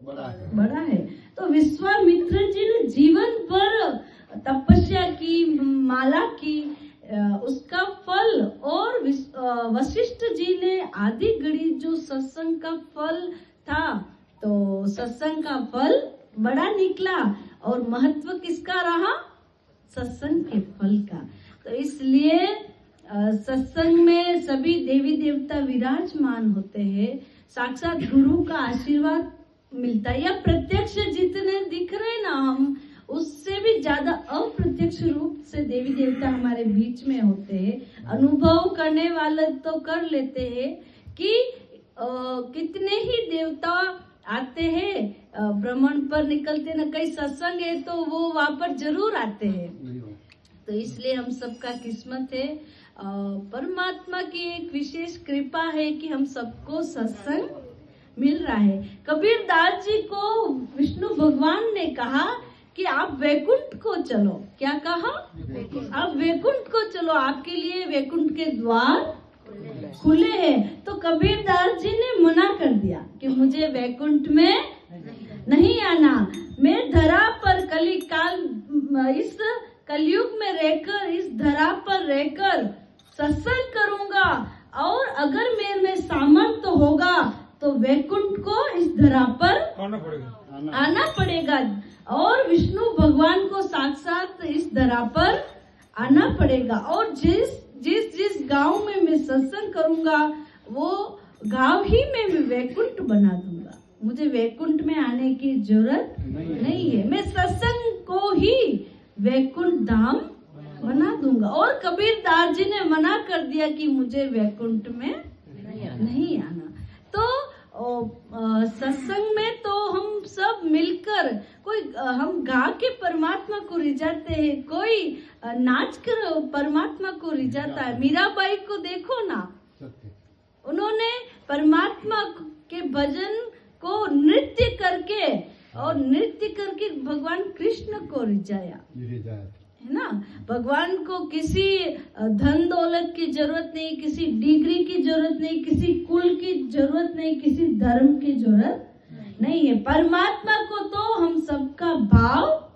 बड़ा है। तो विश्वामित्र जी ने जीवन भर तपस्या की, माला की, उसका फल, और वशिष्ठ जी ने आदि घड़ी जो सत्संग का फल था, तो सत्संग का फल बड़ा निकला। और महत्व किसका रहा? सत्संग के फल का। तो इसलिए सत्संग में सभी देवी देवता विराजमान होते हैं, साक्षात गुरु का आशीर्वाद मिलता है। या प्रत्यक्ष जितने दिख रहे ना हम, उससे भी ज्यादा अप्रत्यक्ष रूप से देवी देवता हमारे बीच में होते हैं। अनुभव करने वाले तो कर लेते हैं कि कितने ही देवता आते हैं, भ्रमण पर निकलते ना, कई सत्संग है तो वो वहां पर जरूर आते हैं। तो इसलिए हम सबका किस्मत है, परमात्मा की एक विशेष कृपा है कि हम सबको सत्संग मिल रहा है। कबीर दास जी को विष्णु भगवान ने कहा कि आप वैकुंठ को चलो। क्या कहा? आप वैकुंठ को चलो, आपके लिए वैकुंठ के द्वार खुले हैं। तो कबीर दास जी ने मना कर दिया कि मुझे वैकुंठ में नहीं आना, मैं धरा पर इस कलयुग में रहकर, इस धरा पर रहकर सत्संग करूंगा, और अगर मेरे में सामर्थ्य होगा तो वैकुंठ को इस धरा पर आना पड़ेगा, और विष्णु भगवान को साक्षात इस धरा पर आना पड़ेगा। और जिस गांव में मैं सत्संग करूंगा, वो गांव ही में मैं वैकुंठ बना दूंगा। मुझे वैकुंठ में आने की जरूरत नहीं है, मैं सत्संग को ही वैकुंठ धाम बना दूंगा। और कबीर दास जी ने मना कर दिया कि मुझे वैकुंठ में नहीं आना। तो सत्संग में तो हम सब मिलकर, कोई हम गा के परमात्मा को रिझाते हैं, कोई नाच कर परमात्मा को रिझाता है। मीराबाई को देखो ना, उन्होंने परमात्मा के भजन को नृत्य करके, और नृत्य करके भगवान कृष्ण को रिझाया है ना। भगवान को किसी धन दौलत की जरूरत नहीं, किसी डिग्री की जरूरत नहीं, किसी कुल की जरूरत नहीं, किसी धर्म की जरूरत नहीं है। परमात्मा को तो हम सबका भाव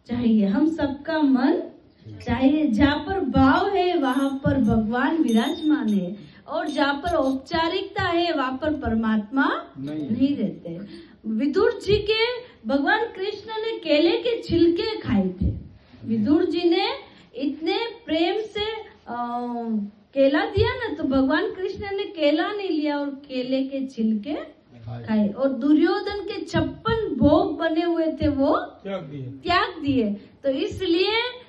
चाहिए, हम सबका मन चाहिए। जहाँ पर भाव है वहाँ पर भगवान विराजमान है, और जहाँ पर औपचारिकता है वहाँ पर परमात्मा नहीं रहते। विदुर जी के भगवान कृष्ण ने केले के छिलके खाए थे। विदुर जी ने इतने प्रेम से केला दिया ना, तो भगवान कृष्ण ने केला नहीं लिया और केले के छिलके खाए। और दुर्योधन के 56 भोग बने हुए थे वो त्याग दिए। तो इसलिए